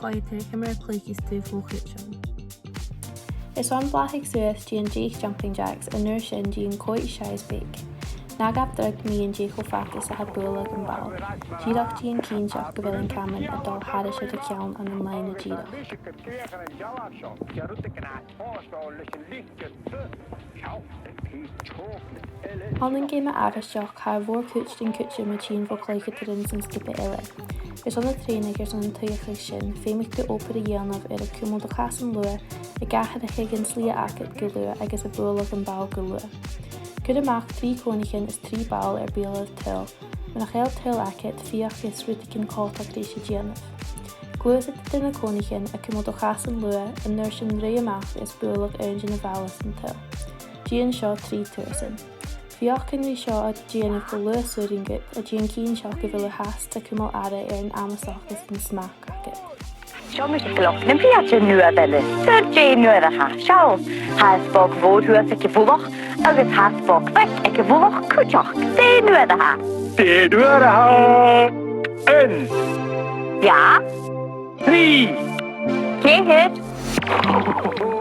chaite cymryd clícis tú fóchit. Is an blathigh suas dín Jake Jumping Jacks a nuair sin dín coit seis big. Nagab drug míon Jake ó factus a had bulag an ball. Díadach dín cínseach go bhfuil an caman a dul hada siad a ceann an an lein a díadach. An géime afisteach cha bhór cúit dín cúite ma tín bhó cléigetarinn san skipa eile. Is an na trénig ar an tuiachig sin féimic de ópar a dhéanamh ar a cúmal do chasan lua I gachad a chigan slí acad go lua agus a bulag an ball go lua. Cud amach trí cónichin is trí ball ar béal til, man a chael til acad fiach is ruticin cáltach rééis a dhéanamh. Gluas it dyn y cónichin a cúmal do chasan lua a nuair sin ré amach is bulag ar na bhalas an til. Dían seo trí tuasan. Fiach cyn rhi seo a díanamh go lua súringut a dían cín seo go bhfuil a has ta cúmal ara ar an amasachas an smach acad. Seo mis y gloch yn fiat yn nhw a felys. Dyr Jane nhw ar a ha. Siawl. Has bog fod hwys ac y fwloch, agos has bog fec ac y fwloch cwtioch. De nhw ar a ha. De nhw ar a ha. Yn. Ja. 3. Cehyd.